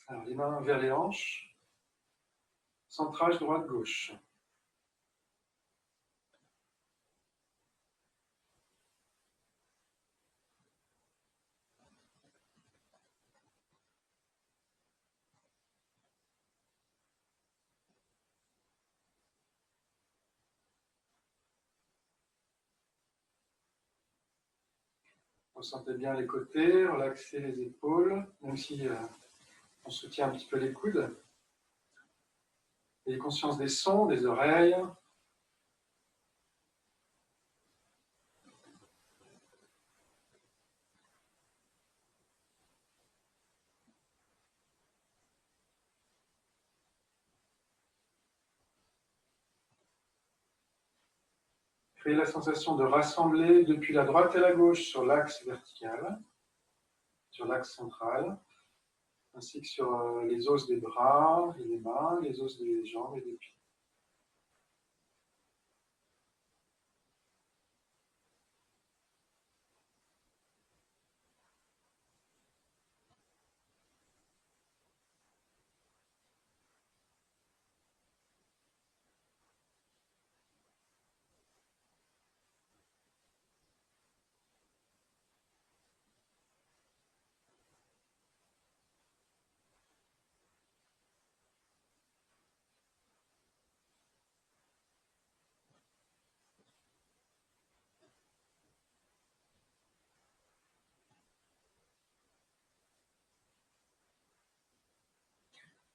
Alors, les mains vers les hanches. Centrage droite-gauche. Ressentez bien les côtés, relaxez les épaules, même si on soutient un petit peu les coudes. Ayez conscience des sons, des oreilles. Créez la sensation de rassembler depuis la droite et la gauche sur l'axe vertical, sur l'axe central, ainsi que sur les os des bras et des mains, les os des jambes et des pieds.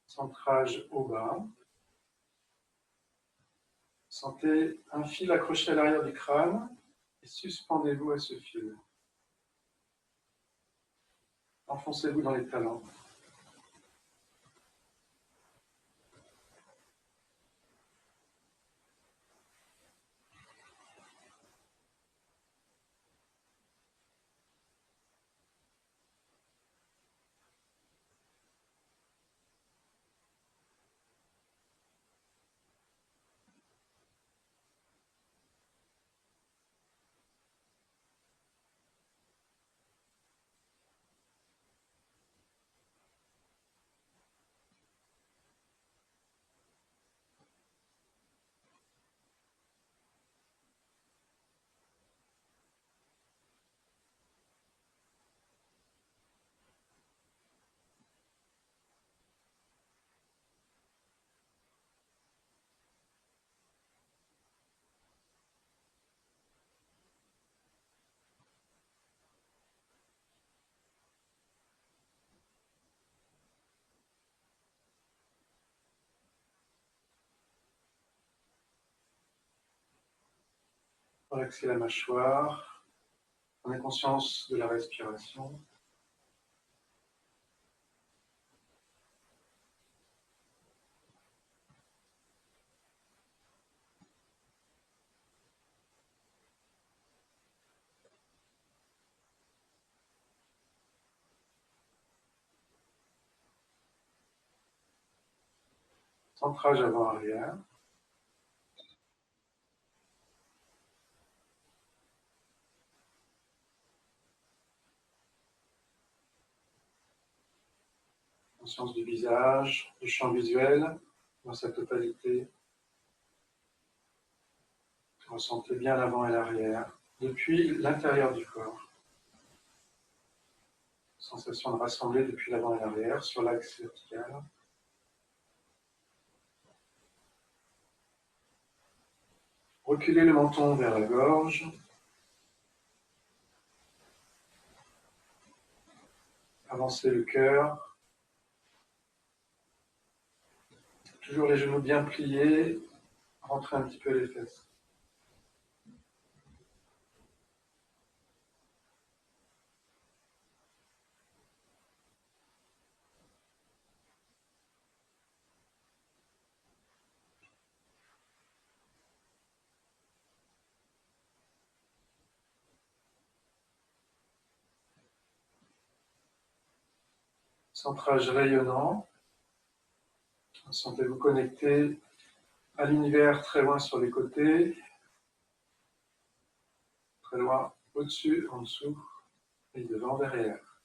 Centrage au bas. Sentez un fil accroché à l'arrière du crâne et suspendez-vous à ce fil. Enfoncez-vous dans les talons. Relaxez la mâchoire. Prenez conscience de la respiration. Centrage avant-arrière. Conscience du visage, du champ visuel dans sa totalité. Ressentez bien l'avant et l'arrière, depuis l'intérieur du corps. Sensation de rassembler depuis l'avant et l'arrière sur l'axe vertical. Reculez le menton vers la gorge. Avancez le cœur. Toujours les genoux bien pliés. Rentrez un petit peu les fesses. Centrage rayonnant. Sentez-vous connecté à l'univers très loin sur les côtés, très loin au-dessus, en dessous, et devant, derrière.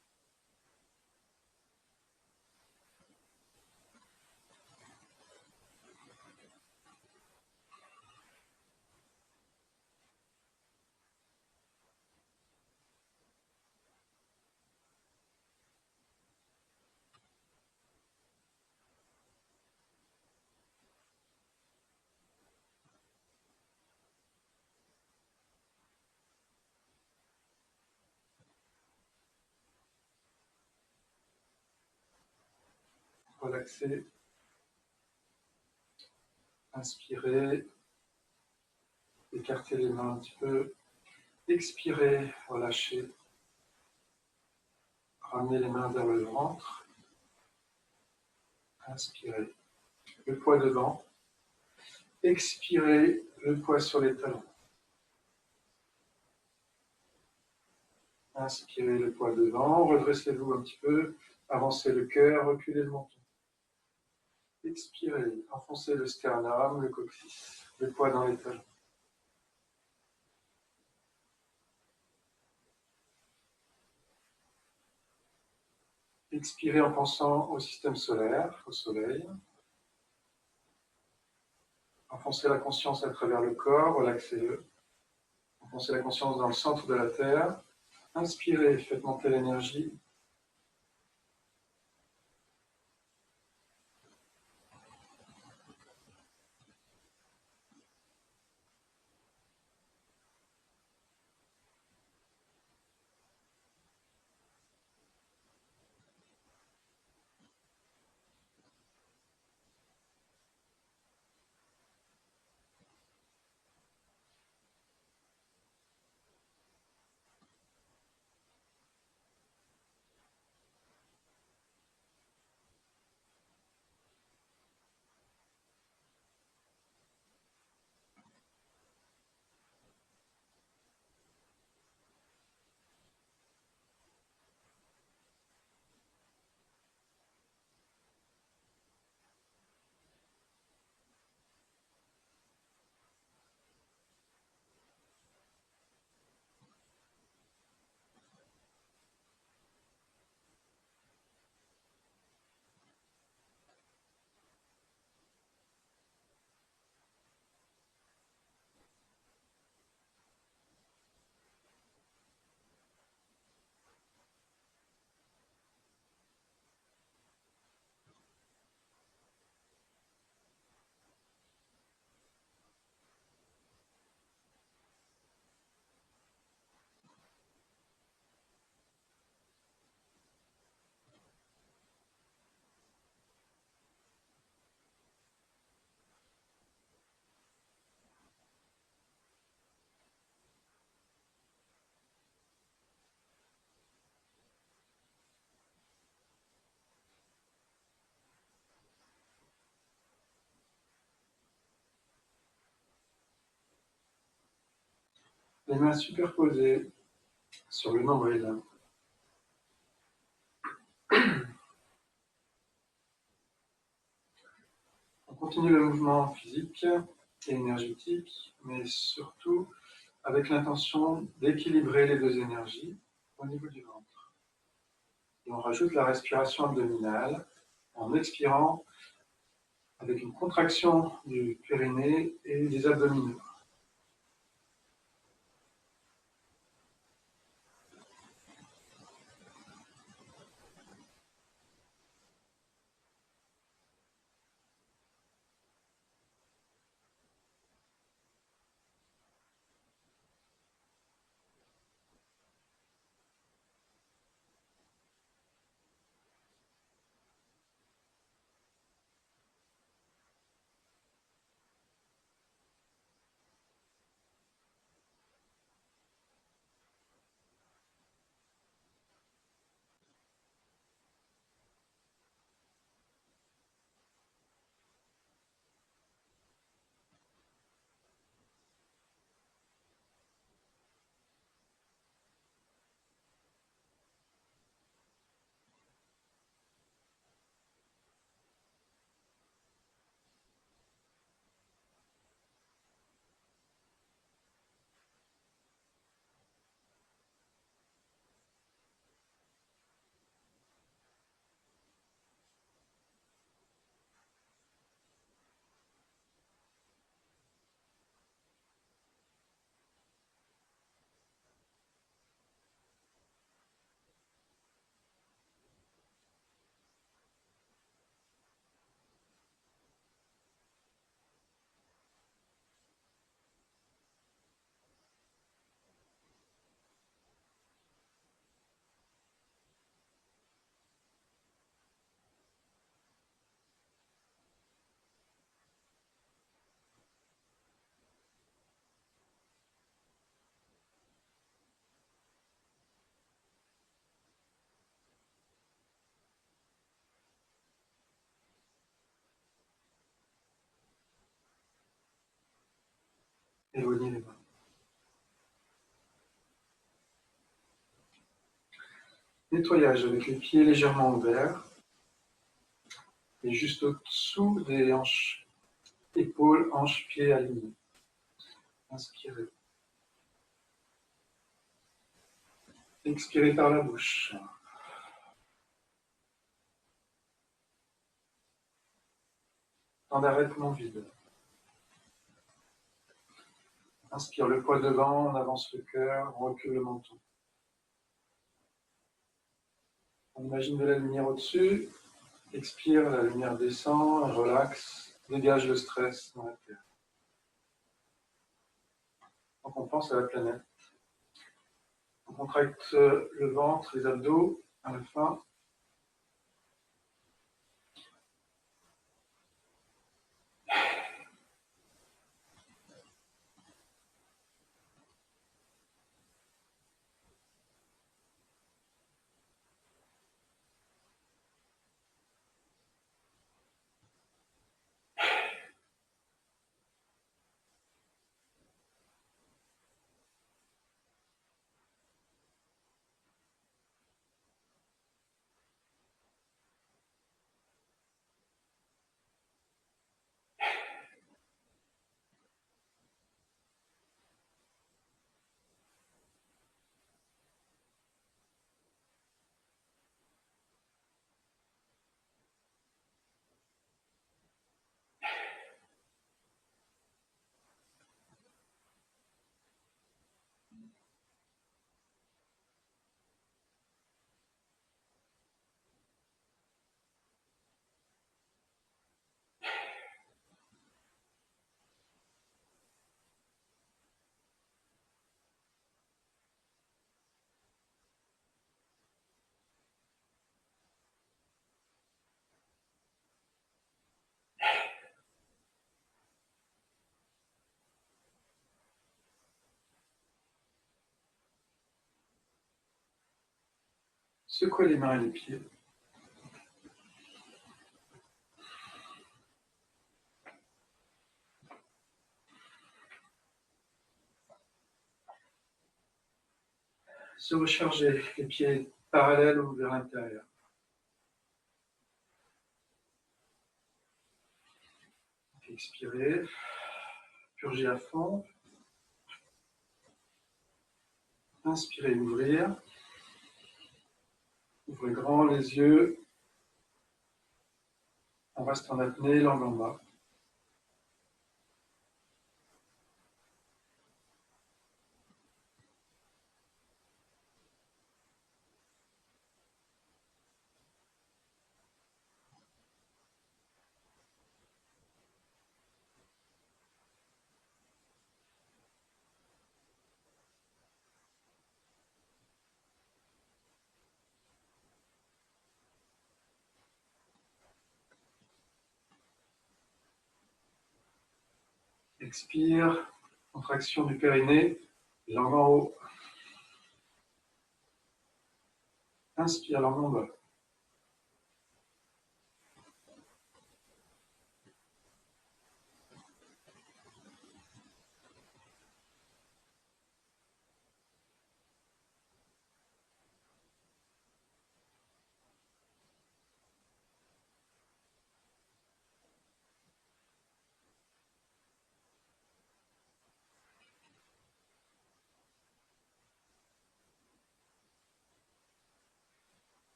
relaxez. Inspirez, écartez les mains un petit peu. Expirez, relâchez. Ramenez les mains vers le ventre. Inspirez, le poids devant. Expirez, le poids sur les talons. Inspirez, le poids devant. Redressez-vous un petit peu. Avancez le cœur, reculez le menton. Expirez, enfoncez le sternum, le coccyx, le poids dans les talons. Expirez en pensant au système solaire, au soleil. Enfoncez la conscience à travers le corps, relaxez-le. Enfoncez la conscience dans le centre de la Terre. Inspirez, faites monter l'énergie. Les mains superposées sur le nombril. On continue le mouvement physique et énergétique, mais surtout avec l'intention d'équilibrer les deux énergies au niveau du ventre. Et on rajoute la respiration abdominale en expirant avec une contraction du périnée et des abdominaux. Éloignez les mains. Nettoyage avec les pieds légèrement ouverts et juste au-dessous des hanches, épaules, hanches, pieds alignés. Inspirez. Expirez par la bouche. Temps d'arrêtement vide. Inspire le poids devant, on avance le cœur, on recule le menton. On imagine de la lumière au-dessus. Expire, la lumière descend, relaxe, dégage le stress dans la terre. Donc on pense à la planète. On contracte le ventre, les abdos à la fin. Secouez les mains et les pieds. Se recharger, les pieds parallèles ou vers l'intérieur. Expirez, purgez à fond. Inspirez, ouvrir. Ouvrez grand les yeux. On reste en apnée, langue en bas. Expire, contraction du périnée, langue en haut. Inspire, langue en bas.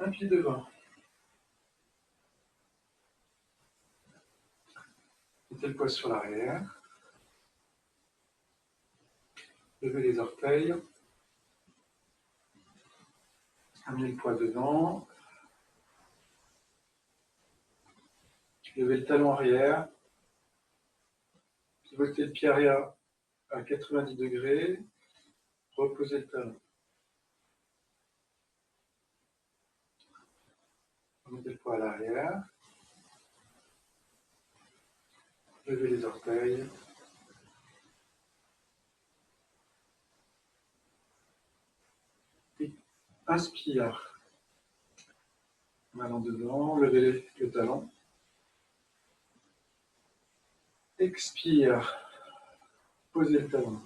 Un pied devant. Mettez le poids sur l'arrière. Levez les orteils. Amenez le poids devant. Levez le talon arrière. Pivotez le pied arrière à 90 degrés, reposez le talon. Remettez le poids à l'arrière. Levez les orteils. Et inspire. Main en devant, levez le talon. Expire. Posez le talon.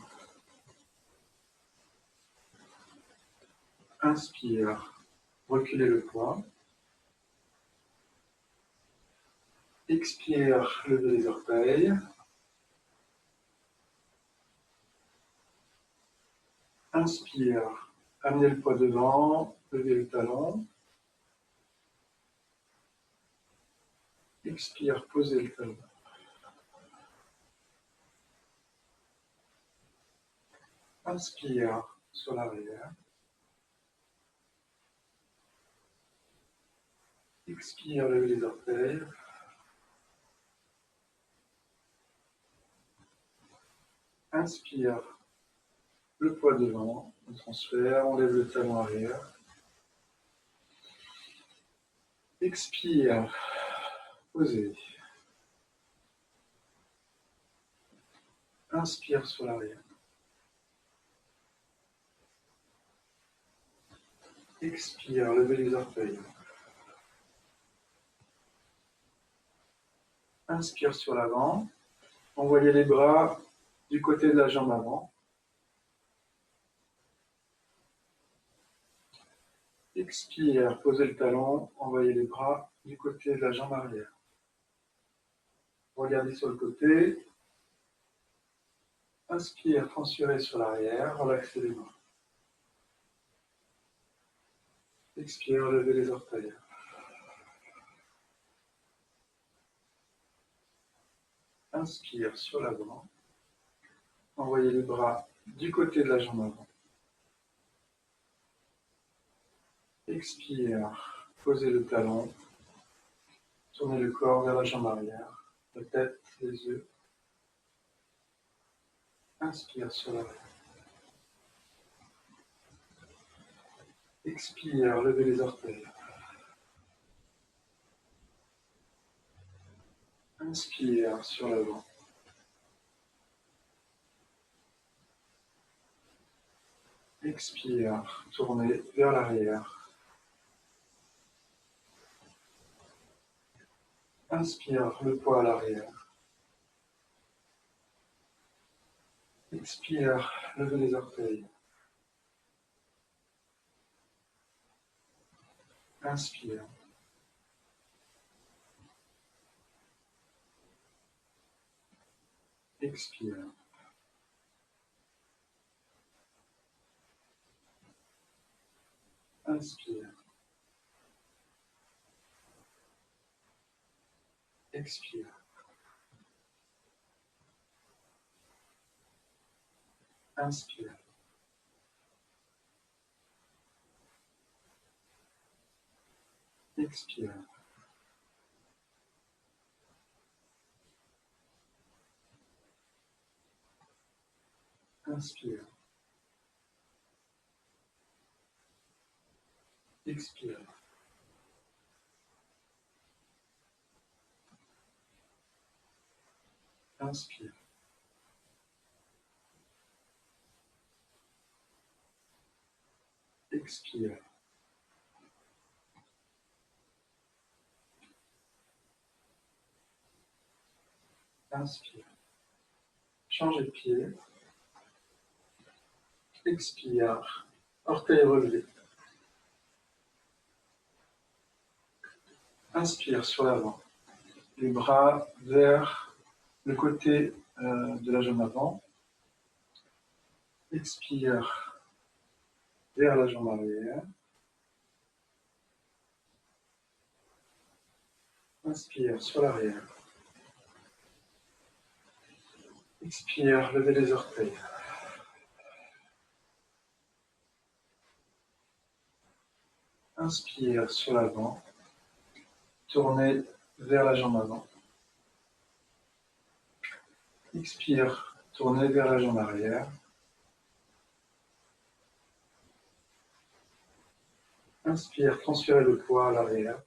Inspire. Reculez le poids. Expire. Levez les orteils. Inspire. Amenez le poids devant. Levez le talon. Expire. Posez le talon. Inspire sur l'arrière. Expire, levez les orteils. Inspire, le poids devant, on transfère, on lève le talon arrière. Expire, posez. Inspire sur l'arrière. Expire, levez les orteils. Inspire sur l'avant. Envoyez les bras du côté de la jambe avant. Expire, posez le talon, envoyez les bras du côté de la jambe arrière. Regardez sur le côté. Inspire, transférez sur l'arrière, relaxez les bras. Expire, levez les orteils. Inspire sur l'avant. Envoyez les bras du côté de la jambe avant. Expire, posez le talon. Tournez le corps vers la jambe arrière. La tête, les yeux. Inspire sur l'arrière. Expire, levez les orteils. Inspire sur l'avant. Expire, tournez vers l'arrière. Inspire, le poids à l'arrière. Expire, levez les orteils. Inspire. Expire. Inspire. Expire. Inspire. Expire. Inspire. Expire. Inspire. Expire. Inspire. Changez de pied. Expire. Orteil relevé. Inspire sur l'avant. Les bras vers le côté de la jambe avant. Expire vers la jambe arrière. Inspire sur l'arrière. Expire, levez les orteils. Inspire sur l'avant. Tournez vers la jambe avant. Expire, Tournez vers la jambe arrière. Inspire, transférez le poids à l'arrière.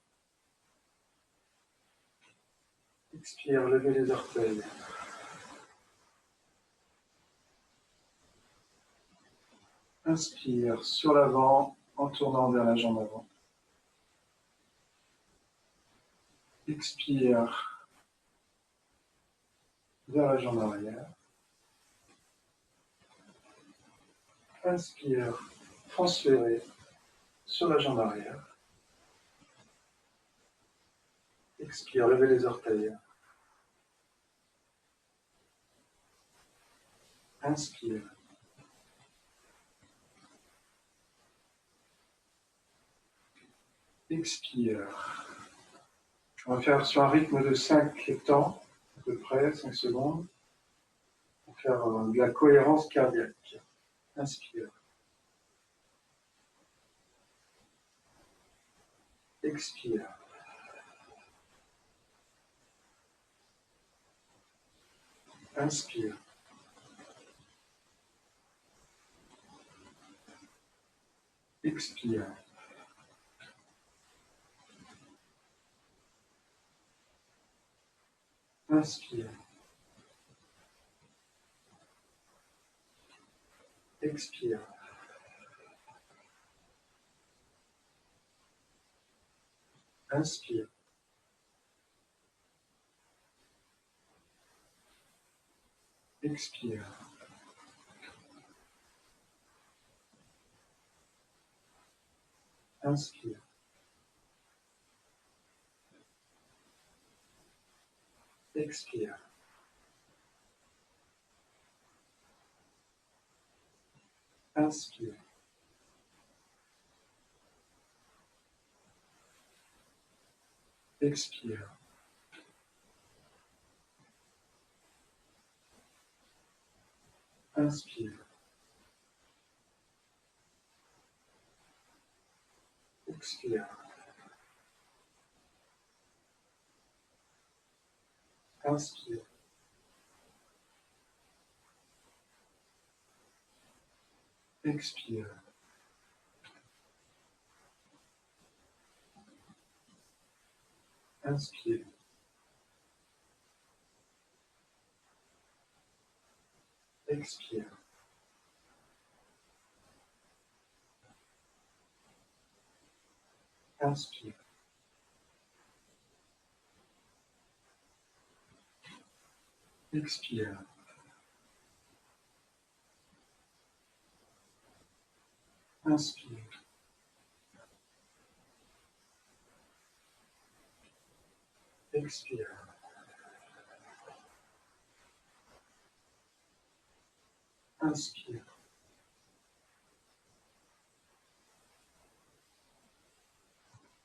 Expire, levez les orteils. Inspire sur l'avant en tournant vers la jambe avant. Expire vers la jambe arrière. Inspire, transférez sur la jambe arrière. Expire, levez les orteils. Inspire. Expire. On va faire sur un rythme de 5 temps, à peu près, 5 secondes, pour faire de la cohérence cardiaque. Inspire. Expire. Inspire. Expire. Inspire. Expire. Inspire. Expire. Inspire. Expire. Inspire. Expire. Inspire. Expire. Inspire. Expire. Inspire. Expire. Inspire. Expire. Inspire. Expire. Inspire.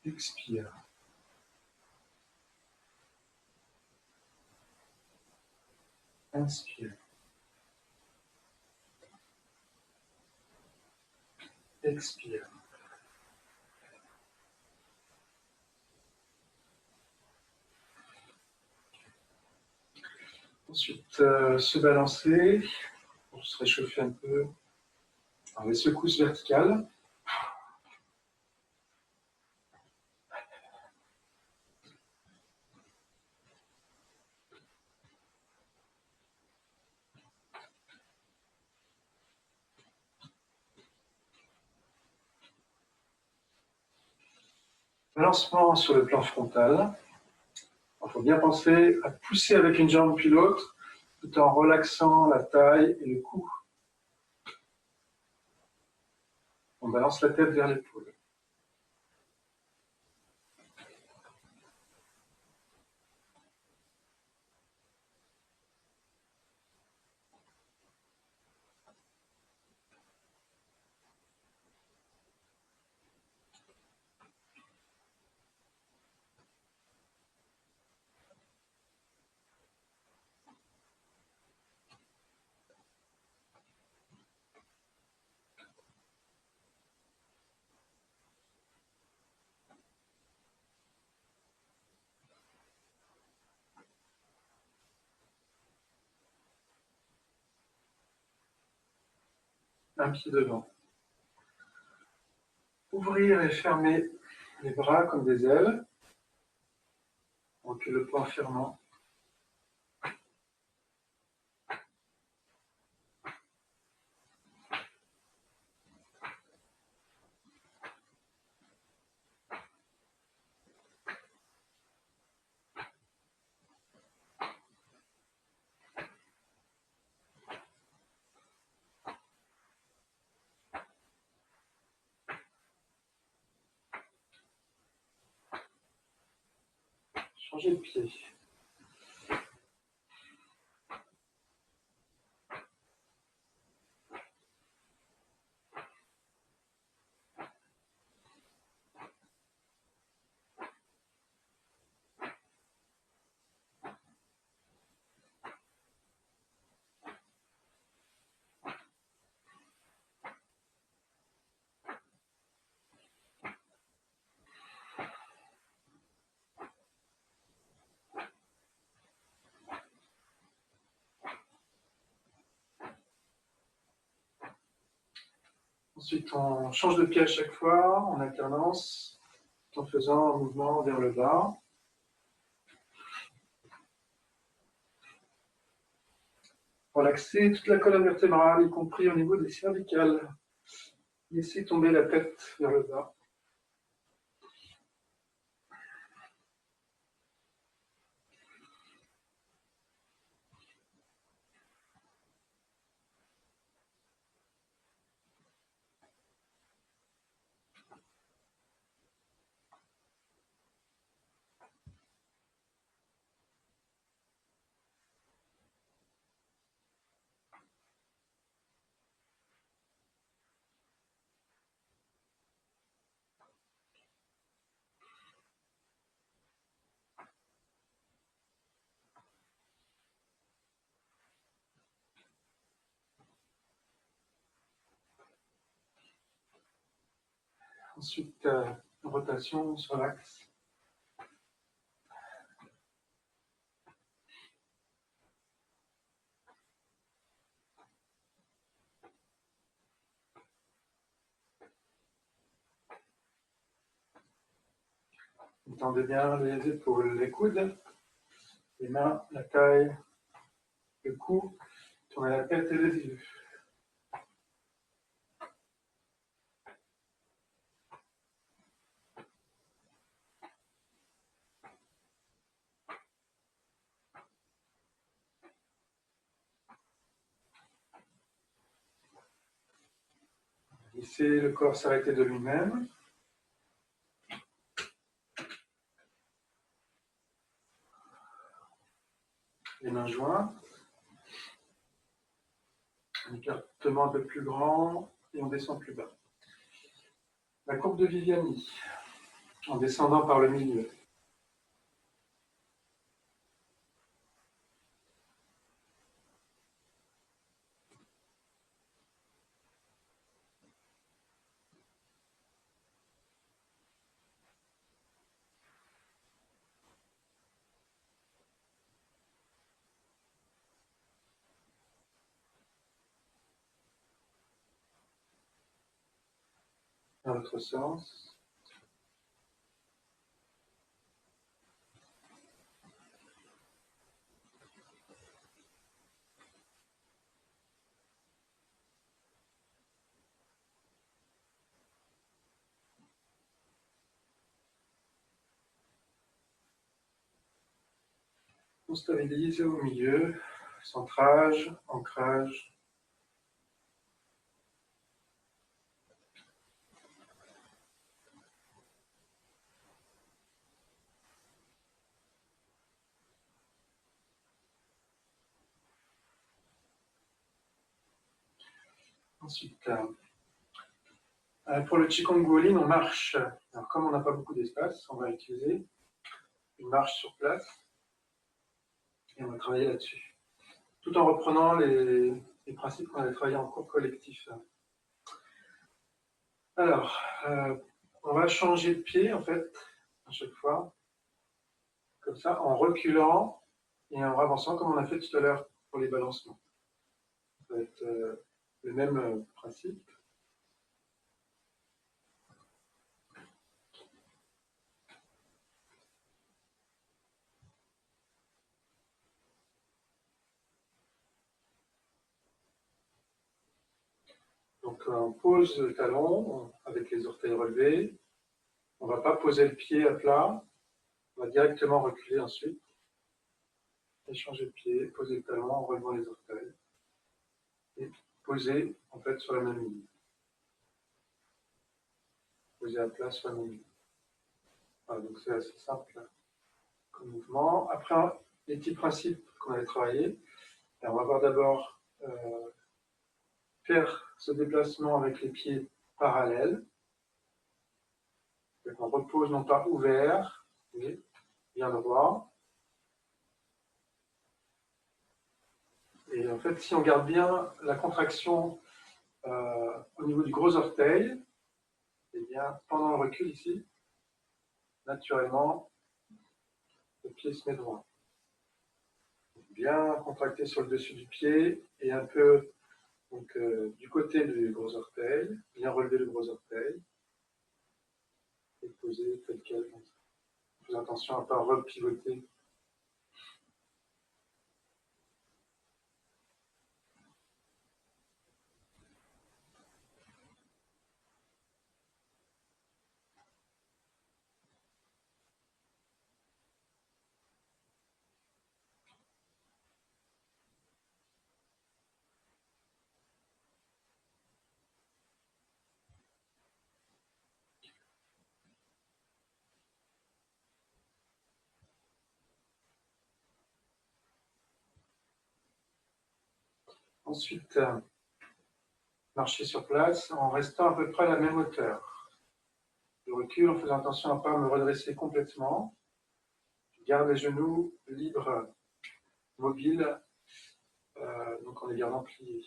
Expire. Inspire. Expire. Ensuite, se balancer pour se réchauffer un peu. Alors, les secousses verticales. Balancement sur le plan frontal. Il faut bien penser à pousser avec une jambe puis l'autre, tout en relaxant la taille et le cou. On balance la tête vers l'épaule. un pied devant. Ouvrir et fermer les bras comme des ailes. Recule le poing fermant. Changer de pied. Ensuite, on change de pied à chaque fois, en alternance, en faisant un mouvement vers le bas. Relaxez toute la colonne vertébrale, y compris au niveau des cervicales. Laissez tomber la tête vers le bas. Ensuite, rotation sur l'axe. Tendez bien les épaules, les coudes, les mains, la taille, le cou. Tournez la tête et les yeux. Laissez le corps s'arrêter de lui-même. Les mains jointes. Un écartement un peu plus grand et on descend plus bas. La courbe de Viviani, en descendant par le milieu. Dans l'autre sens. On stabilise au milieu, centrage, ancrage. Ensuite, pour le Qigong Guolin, on marche. Alors, comme on n'a pas beaucoup d'espace, on va utiliser une marche sur place et on va travailler là-dessus. Tout en reprenant les principes qu'on avait travaillés en cours collectif. Alors, on va changer de pied, en fait, à chaque fois, comme ça, en reculant et en avançant, comme on a fait tout à l'heure pour les balancements. Ça va être le même principe. Donc on pose le talon avec les orteils relevés. On ne va pas poser le pied à plat. On va directement reculer ensuite. Et changer de pied, poser le talon en relevant les orteils. Et poser en fait sur la même ligne. Poser à plat sur la même ligne. Voilà, donc c'est assez simple comme mouvement. Après, les petits principes qu'on avait travaillés. On va voir d'abord faire ce déplacement avec les pieds parallèles. Donc on repose non pas ouvert, mais bien droit. Et en fait, si on garde bien la contraction au niveau du gros orteil, eh bien, pendant le recul ici, naturellement, le pied se met droit. Bien contracté sur le dessus du pied et un peu donc, du côté du gros orteil, bien relever le gros orteil et poser tel quel. Faites attention à ne pas repivoter. Ensuite, marcher sur place en restant à peu près à la même hauteur. Je recule en faisant attention à ne pas me redresser complètement. Je garde les genoux libres, mobiles, donc en les gardant pliés.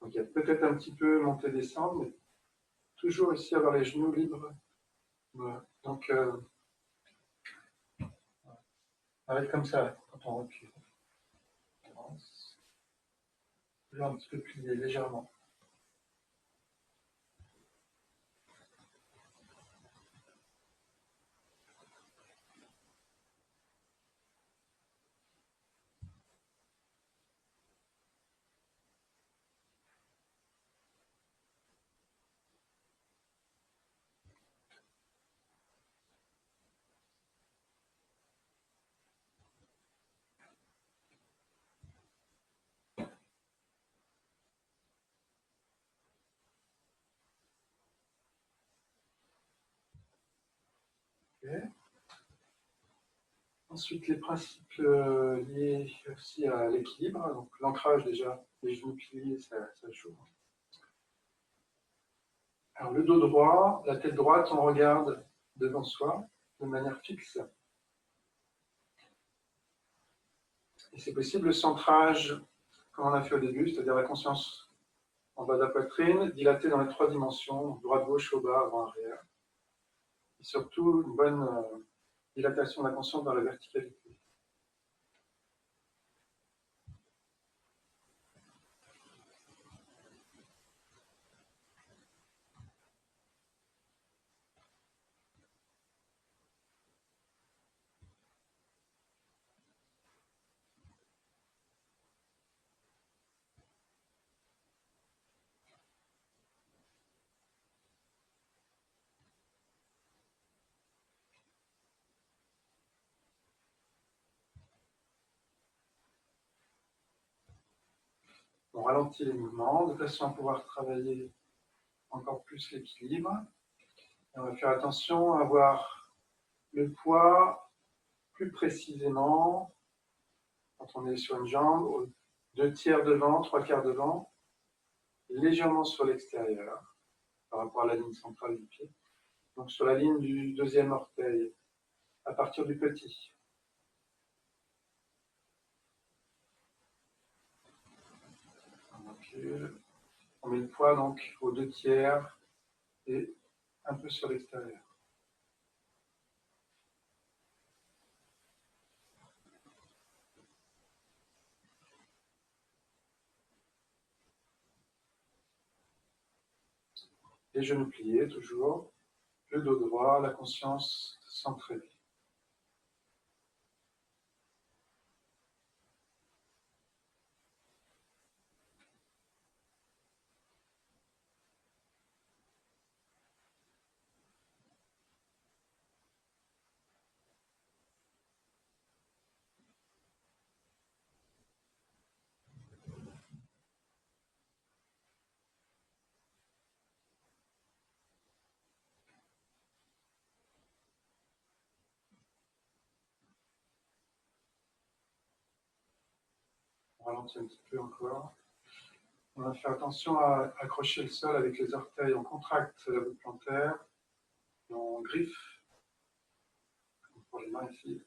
Donc il y a peut-être un petit peu monter-descendre, mais toujours ici avoir les genoux libres. Voilà. Donc, ça va être comme ça quand on recule. On avance. Toujours un petit peu plié, légèrement. Okay. Ensuite, les principes liés aussi à l'équilibre. Donc, l'ancrage, déjà, les genoux pliés, ça joue. Alors, le dos droit, la tête droite, on regarde devant soi de manière fixe. Et c'est possible le centrage, comme on a fait au début, c'est-à-dire la conscience en bas de la poitrine, dilatée dans les 3 dimensions, droite, gauche, au bas, avant, arrière. Et surtout, une bonne dilatation de la conscience dans la verticalité. On ralentit les mouvements de façon à pouvoir travailler encore plus l'équilibre. On va faire attention à avoir le poids plus précisément quand on est sur une jambe, 2/3 devant, 3/4 devant, légèrement sur l'extérieur par rapport à la ligne centrale du pied. Donc sur la ligne du 2e orteil, à partir du petit. circule. On met le poids donc aux 2/3 et un peu sur l'extérieur. Les genoux pliés, toujours. Le dos droit, la conscience centrée. On ralentit un petit peu encore. On va faire attention à accrocher le sol avec les orteils. On contracte la voûte plantaire et on griffe, comme pour les mains ici.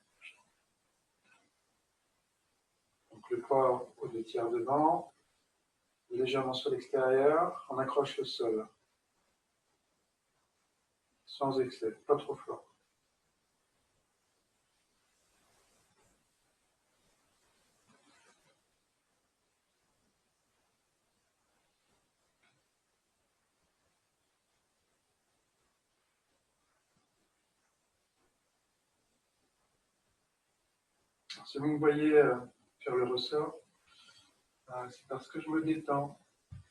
Donc le poids aux 2/3 devant, légèrement sur l'extérieur. On accroche le sol. Sans excès, pas trop fort. Alors, si vous me voyez faire le ressort, c'est parce que je me détends,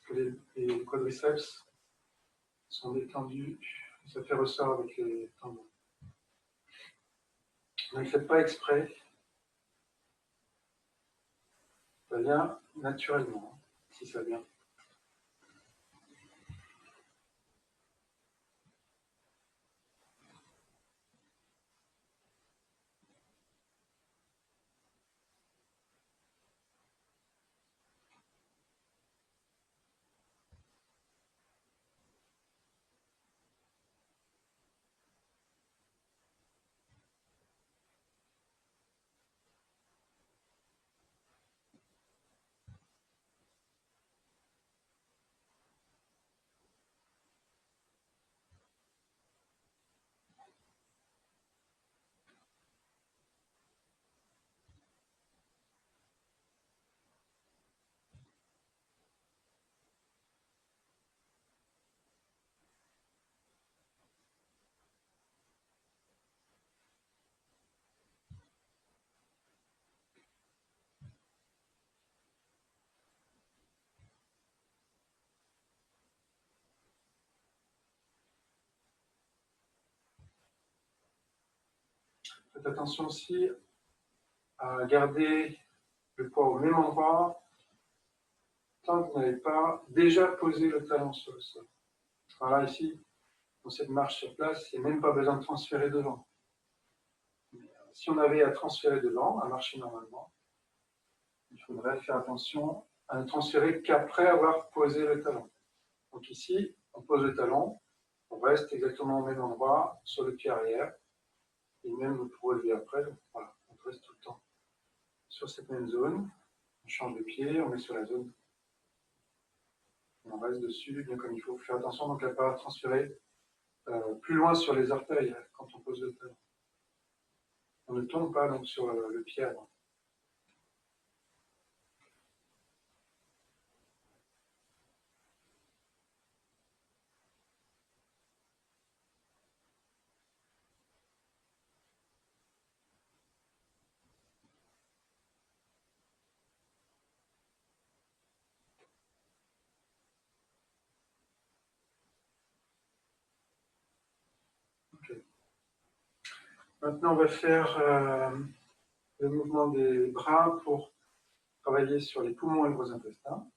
que les quadriceps sont détendus. Ça fait ressort avec les tendons. Ne le faites pas exprès. Ça vient naturellement, si ça vient. Faites attention aussi à garder le poids au même endroit tant que vous n'avez pas déjà posé le talon sur le sol. Voilà, ici, dans cette marche sur place, il n'y a même pas besoin de transférer devant. Si on avait à transférer devant, à marcher normalement, il faudrait faire attention à ne transférer qu'après avoir posé le talon. Donc ici, on pose le talon, on reste exactement au même endroit sur le pied arrière, et même vous pouvez relever après. Donc voilà, on reste tout le temps sur cette même zone. On change de pied, on met sur la zone. On reste dessus, bien comme il faut. Faire attention donc à ne pas transférer plus loin sur les orteils quand on pose le talon. On ne tombe pas donc sur le pied avant. Okay. Maintenant, on va faire le mouvement des bras pour travailler sur les poumons et le gros intestin.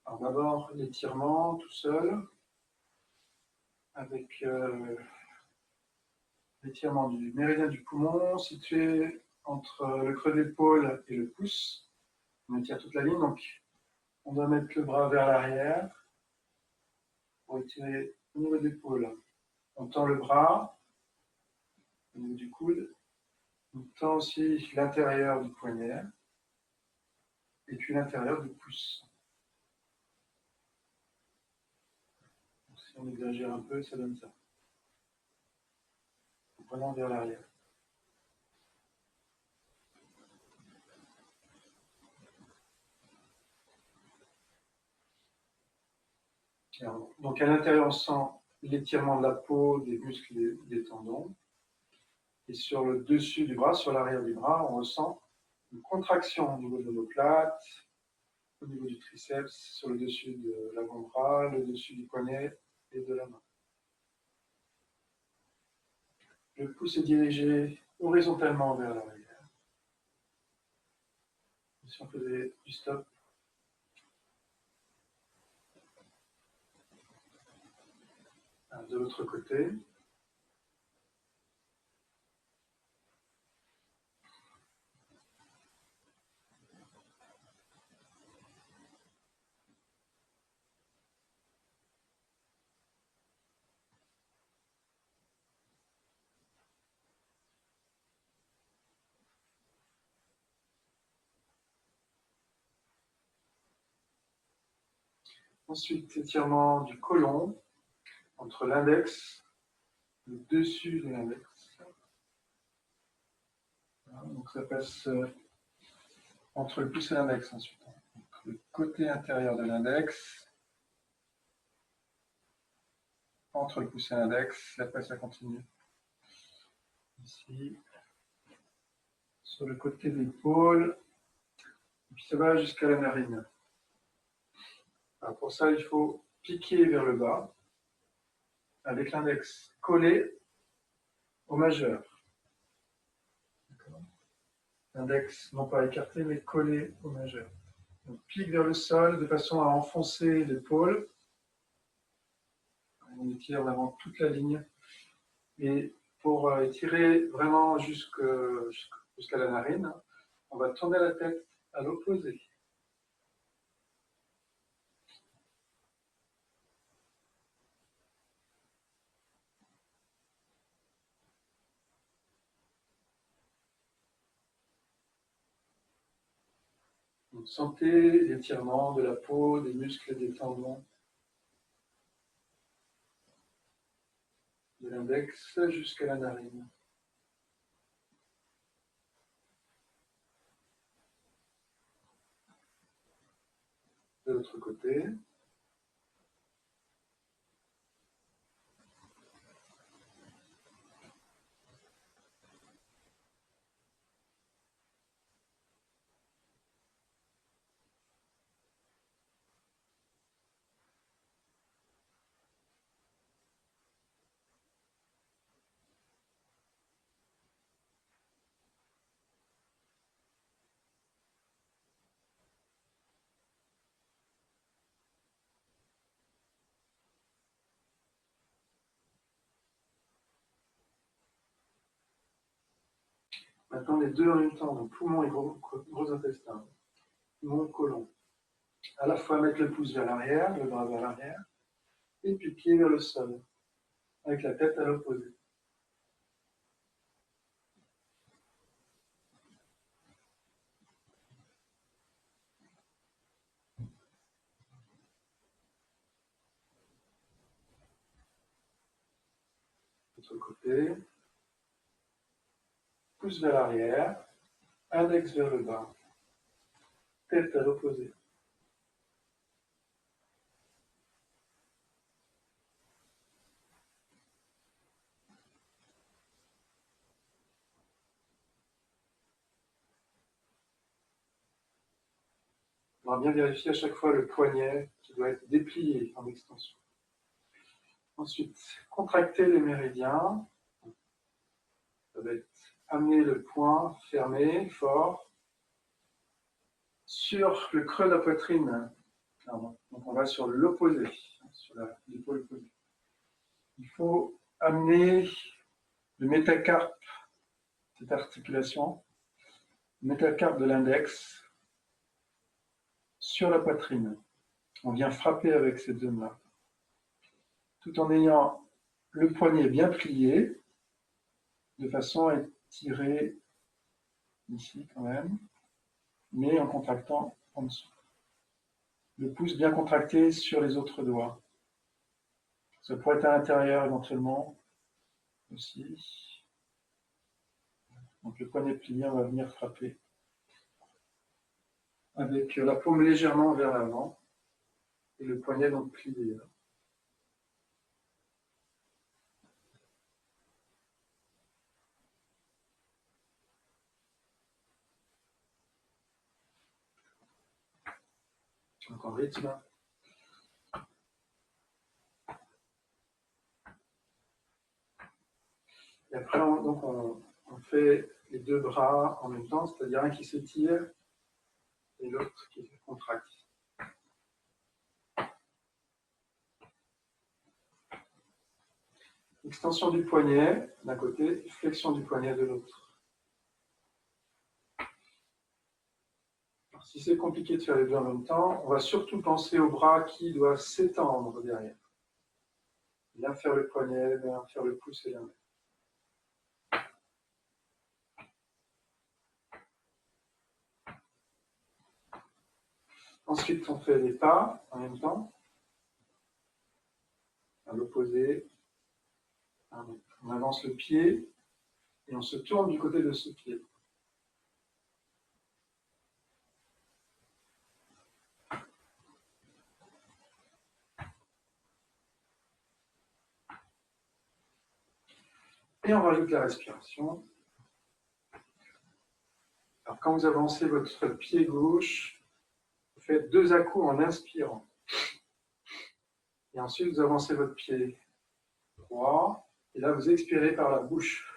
Alors d'abord, l'étirement tout seul, avec l'étirement du méridien du poumon, situé entre le creux de l'épaule et le pouce. On étire toute la ligne, donc on doit mettre le bras vers l'arrière pour étirer au niveau de l'épaule. On tend le bras au niveau du coude. On tend aussi l'intérieur du poignet et puis l'intérieur du pouce. Si on exagère un peu, ça donne ça. En prenant vers l'arrière. Donc à l'intérieur, on sent l'étirement de la peau, des muscles, des tendons. Et sur le dessus du bras, sur l'arrière du bras, on ressent une contraction au niveau de l'omoplate, au niveau du triceps, sur le dessus de l'avant-bras, le dessus du poignet et de la main. Le pouce est dirigé horizontalement vers l'arrière. Si on faisait du stop. De l'autre côté. Ensuite, étirement du côlon entre l'index, le dessus de l'index. Donc ça passe entre le pouce et l'index ensuite. Donc, le côté intérieur de l'index, entre le pouce et l'index, et après ça continue. Ici, sur le côté de l'épaule, et puis ça va jusqu'à la narine. Alors pour ça, il faut piquer vers le bas, avec l'index collé au majeur. L'index non pas écarté, mais collé au majeur. On pique vers le sol de façon à enfoncer l'épaule. On étire vraiment toute la ligne. Et pour étirer vraiment jusqu'à la narine, on va tourner la tête à l'opposé. Donc, sentez l'étirement de la peau, des muscles et des tendons de l'index jusqu'à la narine. De l'autre côté. Maintenant, les deux en même temps, donc poumon et gros intestin. Poumon, côlon. À la fois mettre le pouce vers l'arrière, le bras vers l'arrière, et puis pied vers le sol, avec la tête à l'opposé. L'autre côté. Pouce vers l'arrière, index vers le bas, tête à l'opposé. On va bien vérifier à chaque fois le poignet qui doit être déplié en extension. Ensuite, contracter les méridiens. Ça va être amener le poing fermé, fort, sur le creux de la poitrine. Donc on va sur l'opposé, sur l'épaule opposée. Il faut amener le métacarpe, cette articulation, le métacarpe de l'index, sur la poitrine. On vient frapper avec cette zone-là, tout en ayant le poignet bien plié, de façon à étirer ici quand même, mais en contractant en dessous. Le pouce bien contracté sur les autres doigts, Ça pourrait être à l'intérieur éventuellement aussi. Donc le poignet plié, on va venir frapper avec la paume légèrement vers l'avant et le poignet donc plié. Encore rythme. Et après, on fait les deux bras en même temps, c'est-à-dire un qui s'étire et l'autre qui se contracte. Extension du poignet d'un côté, flexion du poignet de l'autre. Si c'est compliqué de faire les deux en même temps, on va surtout penser aux bras qui doivent s'étendre derrière. Bien faire le poignet, bien faire le pouce et la main. Ensuite, on fait les pas en même temps, à l'opposé. On avance le pied et on se tourne du côté de ce pied. Et on rajoute la respiration. Alors, quand vous avancez votre pied gauche, vous faites 2 à-coups en inspirant. Et ensuite, vous avancez votre pied droit. Et là, vous expirez par la bouche.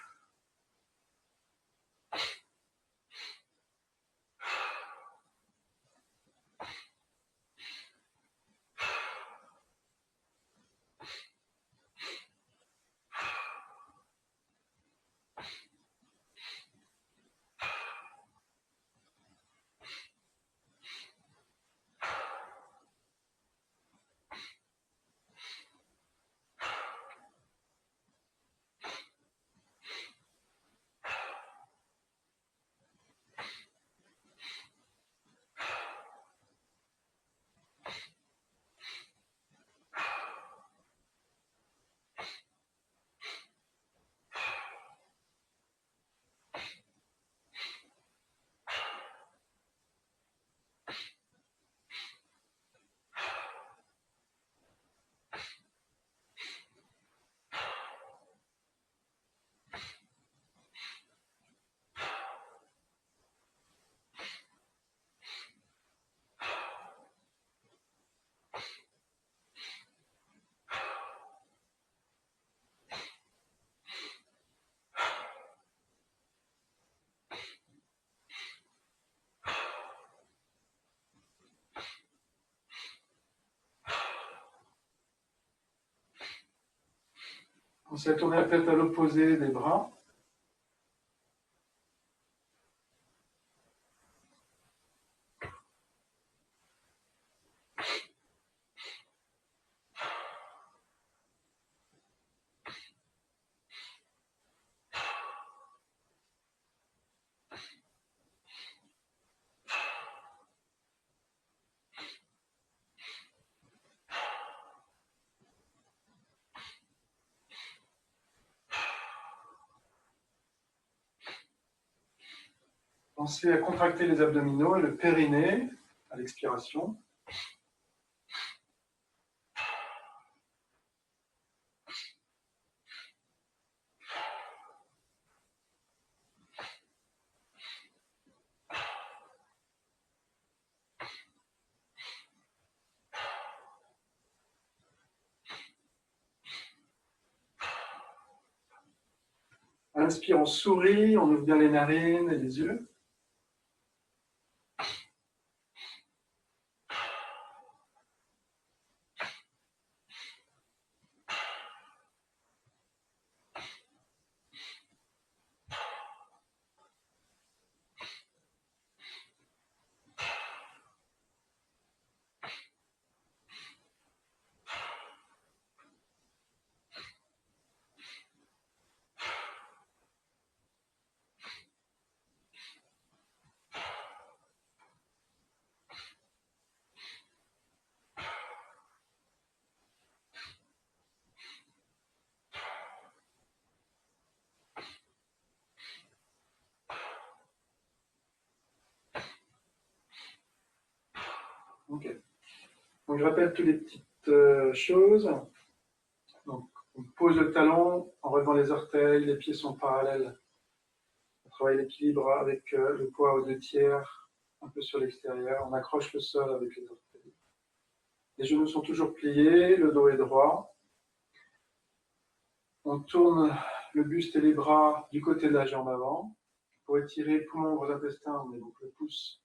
On s'est tourné la tête à l'opposé des bras. Pensez à contracter les abdominaux et le périnée à l'expiration. Inspire, on sourit, on ouvre bien les narines et les yeux. Ok. Donc je rappelle toutes les petites choses. Donc on pose le talon en relevant les orteils, les pieds sont parallèles. On travaille l'équilibre avec le poids aux 2/3, un peu sur l'extérieur. On accroche le sol avec les orteils. Les genoux sont toujours pliés, le dos est droit. On tourne le buste et les bras du côté de la jambe avant. Pour étirer poumon, gros intestin, on met donc le pouce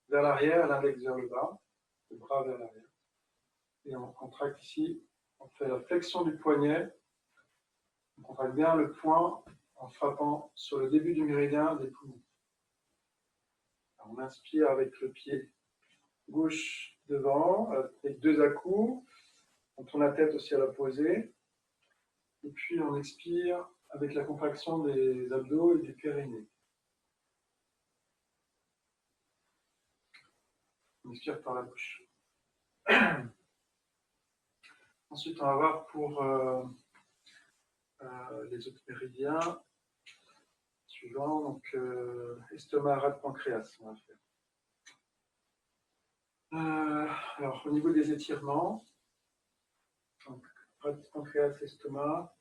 vers l'arrière, l'index vers le bas, le bras vers l'arrière. Et on contracte ici, on fait la flexion du poignet. On contracte bien le poing en frappant sur le début du méridien des poumons. Alors on inspire avec le pied gauche devant, avec 2 à-coups. On tourne la tête aussi à l'opposé. Et puis on expire avec la contraction des abdos et du périnée. On expire par la bouche. Ensuite, on va voir pour les autres méridiens suivants. Donc, estomac, rate, pancréas, on va faire. Alors, au niveau des étirements, donc, rate, pancréas, estomac,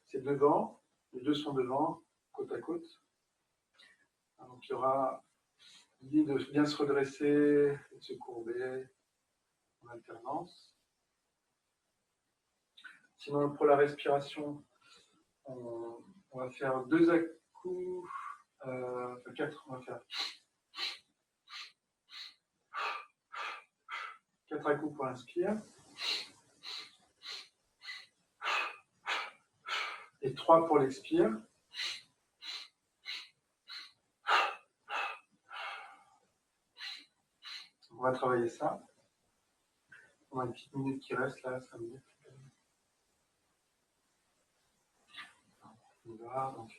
c'est devant. Les deux sont devant, côte à côte. Donc, il y aura l'idée de bien se redresser et de se courber en alternance. Sinon, pour la respiration, on va faire 2 à-coups, enfin 4, on va faire 4 à-coups pour l'inspire. Et 3 pour l'expire. On va travailler ça. On a une petite minute qui reste là, 5 minutes. On verra. Donc.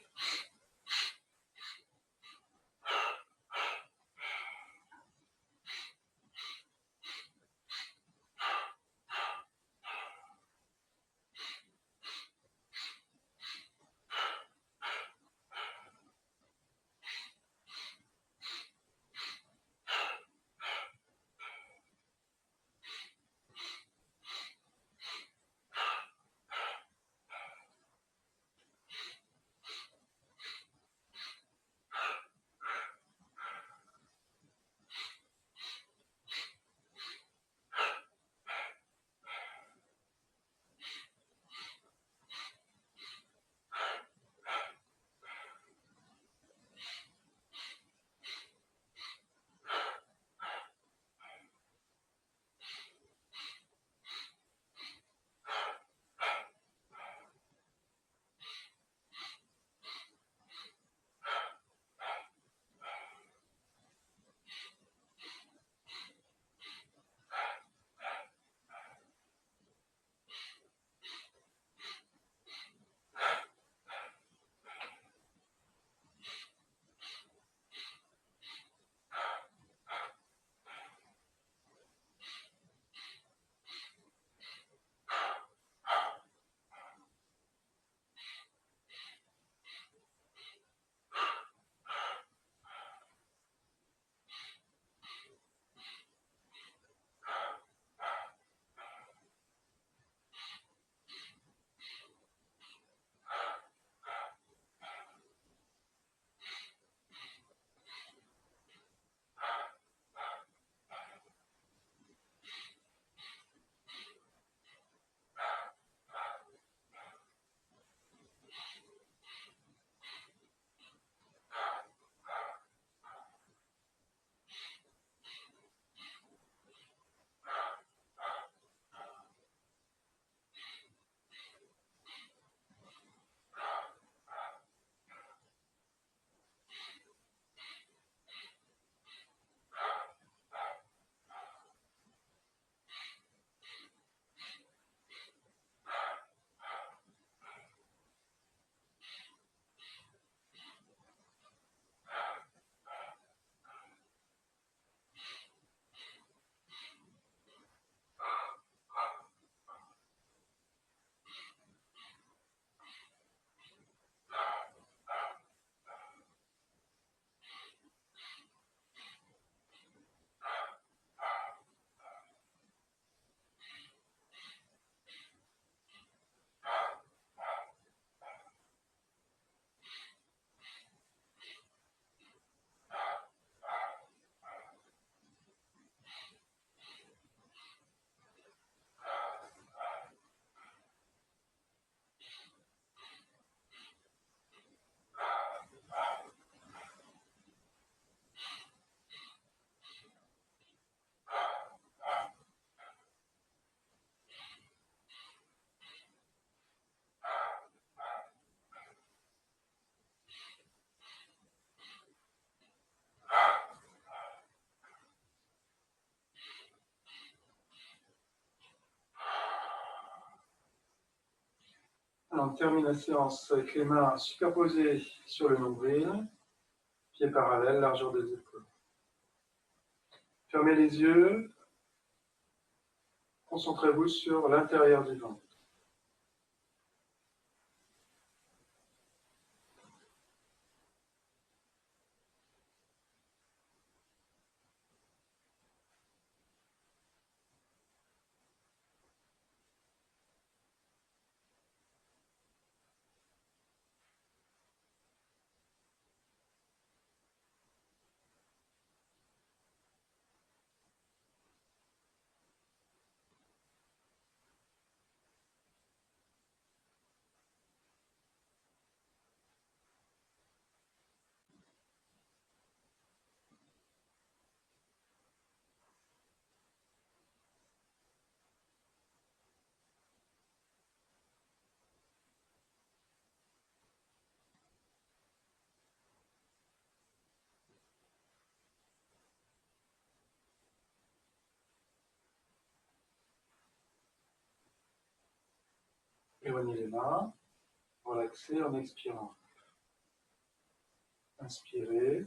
on termine la séance avec les mains superposées sur le nombril, pieds parallèles, largeur des épaules. Fermez les yeux, concentrez-vous sur l'intérieur du ventre. Éloignez les mains, relaxez en expirant. Inspirez,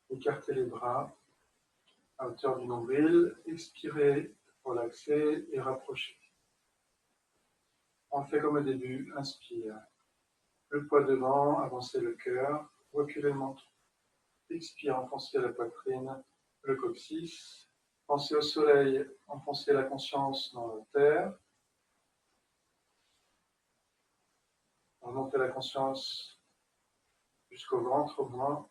écartez les bras à hauteur du nombril, expirez, relaxez et rapprochez. On fait comme au début, inspire. Le poids devant, avancez le cœur, reculez le menton. Expire, enfoncez la poitrine, le coccyx. Pensez au soleil, enfoncez la conscience dans la terre. Remontez la conscience jusqu'au ventre au moins.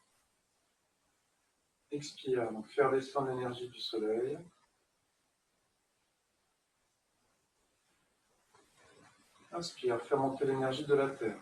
Expire, donc faire descendre l'énergie du soleil. Inspire, faire monter l'énergie de la terre.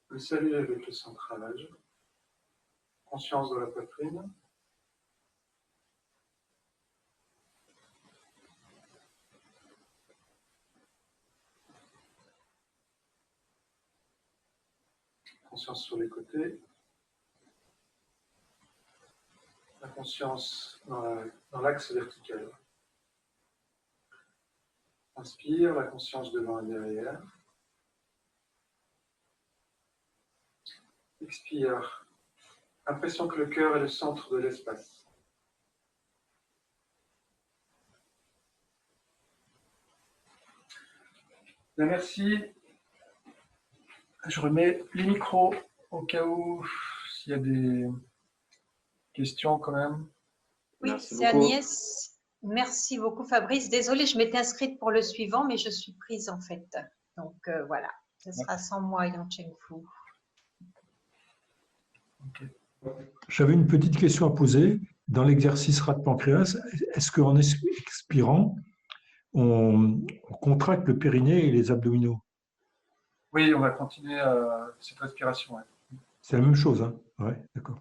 Le salut avec le centrage. Conscience de la poitrine. Conscience sur les côtés. La conscience dans l'axe vertical. Inspire, la conscience devant et derrière. Expire. Impression que le cœur est le centre de l'espace. Bien, merci. Je remets les micros au cas où s'il y a des questions quand même. Oui, c'est Agnès. Merci beaucoup Fabrice. Désolée, je m'étais inscrite pour le suivant, mais je suis prise en fait. Donc voilà, ce sera sans moi, Yang Cheng Fu. Okay. J'avais une petite question à poser. Dans l'exercice rate-pancréas, est-ce qu'en expirant, on contracte le périnée et les abdominaux? Oui, on va continuer cette respiration. Ouais. C'est la même chose, hein? Oui, d'accord.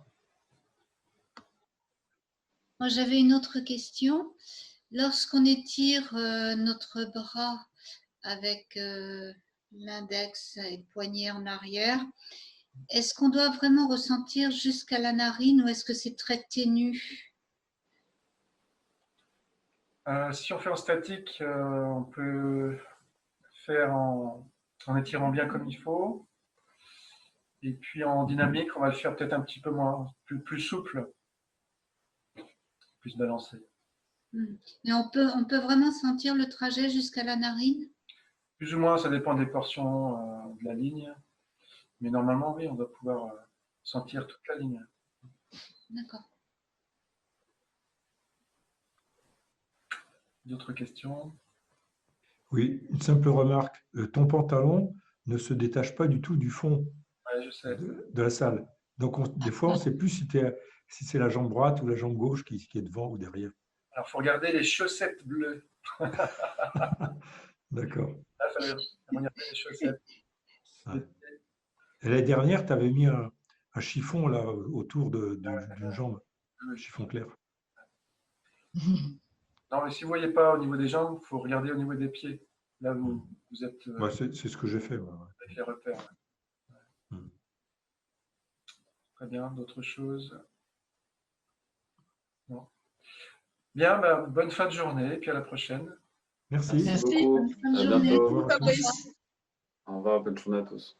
Moi, j'avais une autre question. Lorsqu'on étire notre bras avec l'index et le poignet en arrière, est-ce qu'on doit vraiment ressentir jusqu'à la narine ou est-ce que c'est très ténu? Si on fait en statique, on peut faire en étirant bien comme il faut. Et puis en dynamique, on va le faire peut-être un petit peu moins, plus souple, plus balancé. Mais on peut vraiment sentir le trajet jusqu'à la narine? Plus ou moins, ça dépend des portions de la ligne. Mais normalement, oui, on doit pouvoir sentir toute la ligne. D'accord. D'autres questions? Oui, une simple remarque. Ton pantalon ne se détache pas du tout du fond Ouais, je sais. de la salle. Donc, des fois, on ne sait plus si c'est la jambe droite ou la jambe gauche qui est devant ou derrière. Alors, il faut regarder les chaussettes bleues. D'accord. Là, il fallait regarder les chaussettes. Ouais. Et l'année dernière, tu avais mis un chiffon là, autour d'une jambe. chiffon clair. Non, mais si vous ne voyez pas au niveau des jambes, il faut regarder au niveau des pieds. Là, vous êtes C'est ce que j'ai fait. avec les repères. Très bien, d'autres choses? Non. Bien, bonne fin de journée, et puis à la prochaine. Merci. Merci beaucoup. Bonne À journée. bientôt. Fabrice. Au revoir, bonne journée à tous.